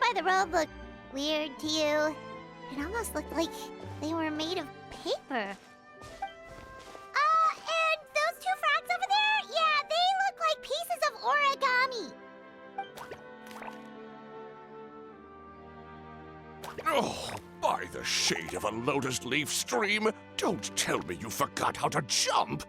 why the world looked weird to you? It almost looked like they were made of paper. And those two frogs over there? Yeah, they look like pieces of origami. Oh, by the shade of a lotus leaf stream, don't tell me you forgot how to jump!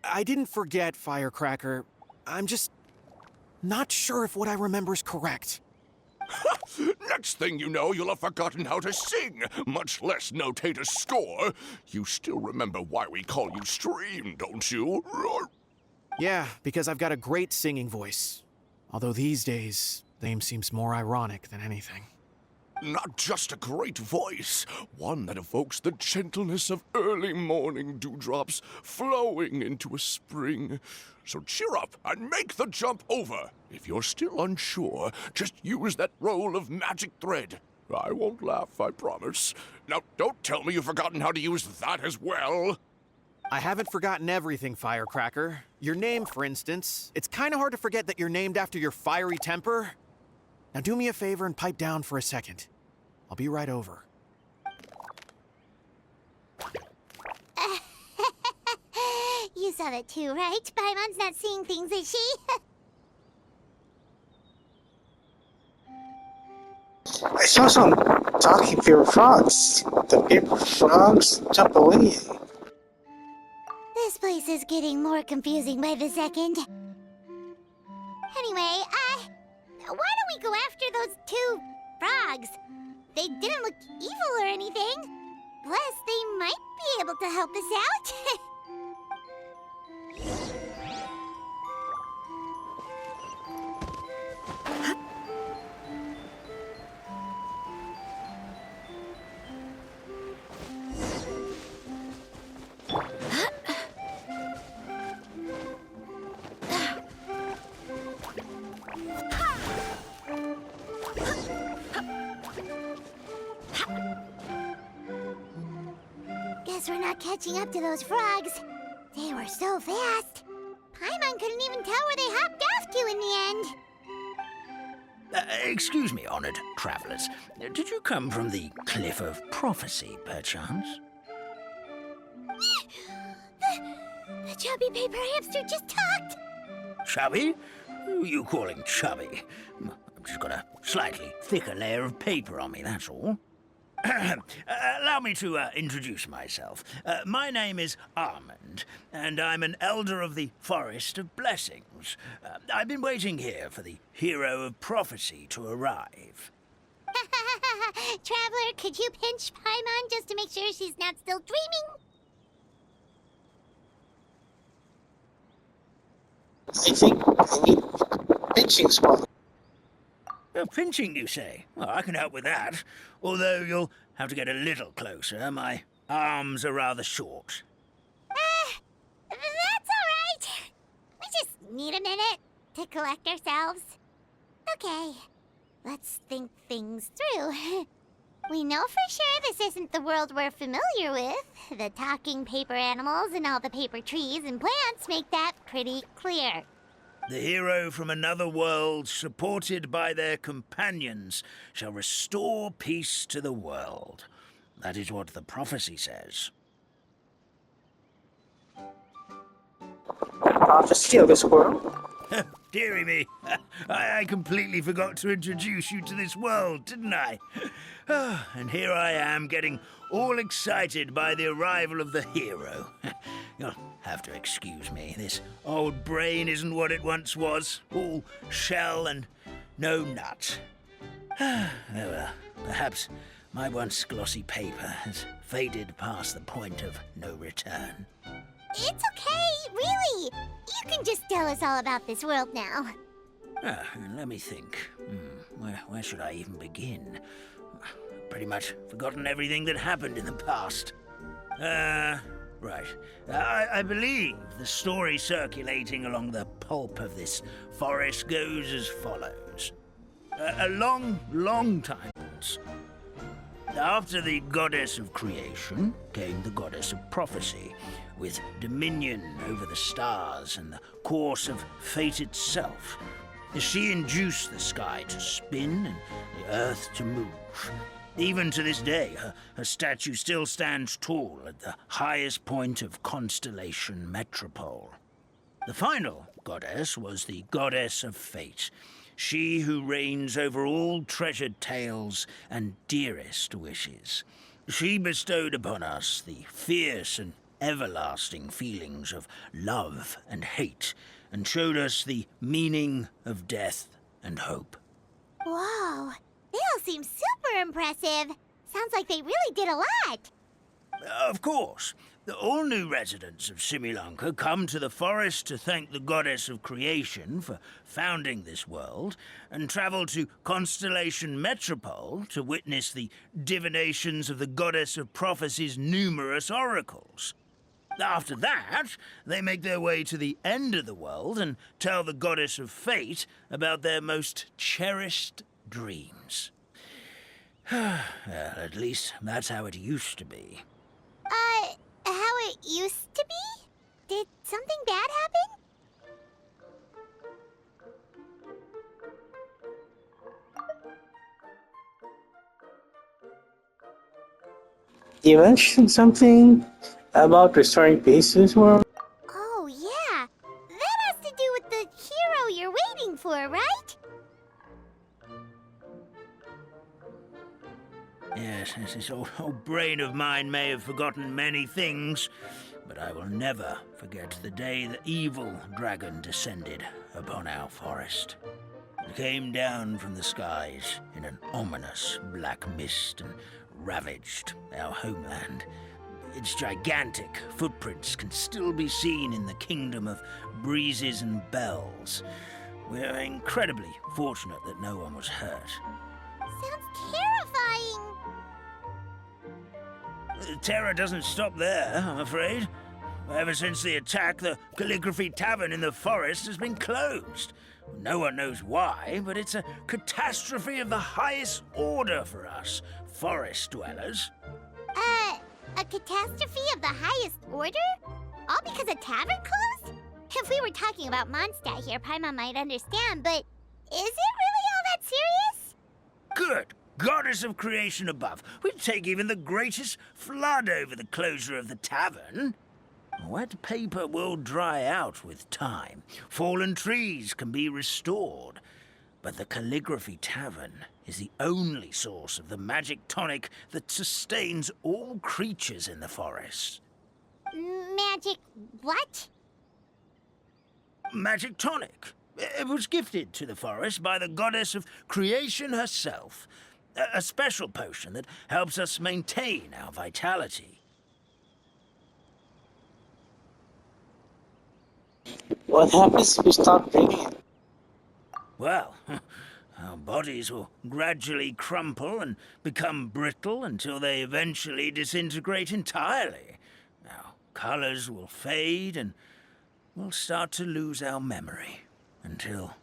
I didn't forget, Firecracker. I'm just not sure if what I remember is correct. Next thing you know, you'll have forgotten how to sing, much less notate a score. You still remember why we call you Stream, don't you? Yeah, because I've got a great singing voice. Although these days, name seems more ironic than anything. Not just a great voice, one that evokes the gentleness of early morning dewdrops flowing into a spring. So cheer up and make the jump over. If you're still unsure, just use that roll of magic thread. I won't laugh, I promise. Now, don't tell me you've forgotten how to use that as well. I haven't forgotten everything, Firecracker. Your name, for instance. It's kind of hard to forget that you're named after your fiery temper. Now do me a favor and pipe down for a second. I'll be right over. You saw that too, right? Paimon's not seeing things, is she? I saw some talking paper frogs. The paper frogs jump away. This place is getting more confusing by the second. Anyway, why don't we go after those two frogs? They didn't look evil or anything. Plus, they might be able to help us out. Guess we're not catching up to those frogs. They were so fast. Paimon couldn't even tell where they hopped off to in the end. Excuse me, honored travelers. Did you come from the Cliff of Prophecy, perchance? The chubby paper hamster just talked. Chubby? Who are you calling chubby? I've just got a slightly thicker layer of paper on me, that's all. Allow me to introduce myself. My name is Armand, and I'm an elder of the Forest of Blessings. I've been waiting here for the hero of prophecy to arrive. Traveler, could you pinch Paimon just to make sure she's not still dreaming? I think I need pinching spot. Pinching, you say? Well, I can help with that. Although you'll have to get a little closer. My arms are rather short. That's all right. We just need a minute to collect ourselves. Okay, let's think things through. We know for sure this isn't the world we're familiar with. The talking paper animals and all the paper trees and plants make that pretty clear. The hero from another world, supported by their companions, shall restore peace to the world. That is what the prophecy says. Prophecy of this world? Dearie me, I completely forgot to introduce you to this world, didn't I? And here I am, getting all excited by the arrival of the hero. You'll have to excuse me. This old brain isn't what it once was. All shell and no nut. Oh well, perhaps my once glossy paper has faded past the point of no return. It's okay, really. You can just tell us all about this world now. Let me think. Where should I even begin? Pretty much forgotten everything that happened in the past. Right. I believe the story circulating along the pulp of this forest goes as follows. A long, long time once, after the goddess of creation came the goddess of prophecy, with dominion over the stars and the course of fate itself. She induced the sky to spin and the earth to move. Even to this day, her statue still stands tall at the highest point of Constellation Metropole. The final goddess was the goddess of fate, she who reigns over all treasured tales and dearest wishes. She bestowed upon us the fierce and everlasting feelings of love and hate, and showed us the meaning of death and hope. Whoa, they all seem super impressive. Sounds like they really did a lot. Of course. All new residents of Similanka come to the forest to thank the goddess of creation for founding this world, and travel to Constellation Metropole to witness the divinations of the goddess of prophecy's numerous oracles. After that, they make their way to the end of the world and tell the goddess of fate about their most cherished dreams. Well, at least that's how it used to be. How it used to be? Did something bad happen? You mentioned something about restoring peace to this world? Oh, yeah. That has to do with the hero you're waiting for, right? Yes, this old brain of mine may have forgotten many things, but I will never forget the day the evil dragon descended upon our forest. It came down from the skies in an ominous black mist and ravaged our homeland. Its gigantic footprints can still be seen in the kingdom of breezes and bells. We're incredibly fortunate that no one was hurt. Sounds terrifying. Terror doesn't stop there, I'm afraid. Ever since the attack, the Calligraphy Tavern in the forest has been closed. No one knows why, but it's a catastrophe of the highest order for us, forest dwellers. A catastrophe of the highest order? All because a tavern closed? If we were talking about Mondstadt here, Paimon might understand, but is it really all that serious? Good goddess of creation above. We'd take even the greatest flood over the closure of the tavern. Wet paper will dry out with time. Fallen trees can be restored. But the Calligraphy Tavern is the only source of the magic tonic that sustains all creatures in the forest. Magic what? Magic tonic. It was gifted to the forest by the goddess of creation herself. A special potion that helps us maintain our vitality. What happens if we stop drinking it? Well, our bodies will gradually crumple and become brittle until they eventually disintegrate entirely. Our colors will fade and we'll start to lose our memory until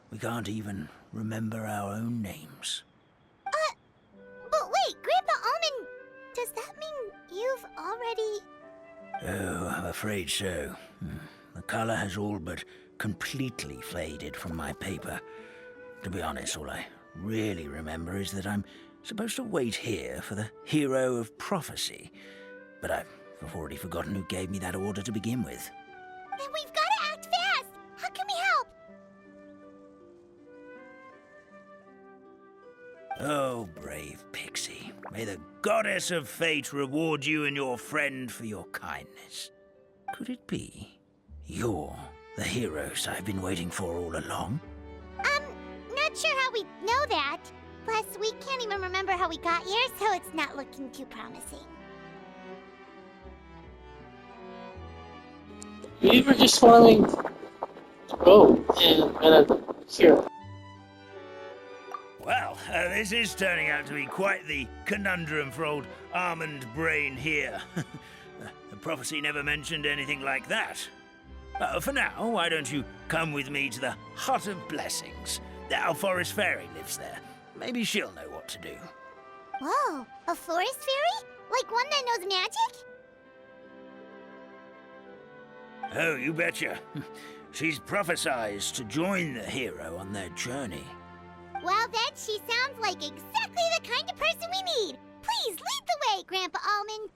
we can't even remember our own names. But wait, Grandpa Almond, does that mean you've already... Oh, I'm afraid so. The color has all but completely faded from my paper. To be honest, all I really remember is that I'm supposed to wait here for the hero of prophecy. But I've already forgotten who gave me that order to begin with. Then we've got to act fast! How can we help? Oh, brave Pixie. May the goddess of fate reward you and your friend for your kindness. Could it be you're the heroes I've been waiting for all along? Not sure how we know that. Plus, we can't even remember how we got here, so it's not looking too promising. We were just following the road and here. Well, this is turning out to be quite the conundrum for old Almond Brain here. The prophecy never mentioned anything like that. For now, why don't you come with me to the Hut of Blessings? Our forest fairy lives there. Maybe she'll know what to do. Whoa, a forest fairy? Like one that knows magic? Oh, you betcha. She's prophesized to join the hero on their journey. Well, then, she sounds like exactly the kind of person we need. Please lead the way, Grandpa Almond.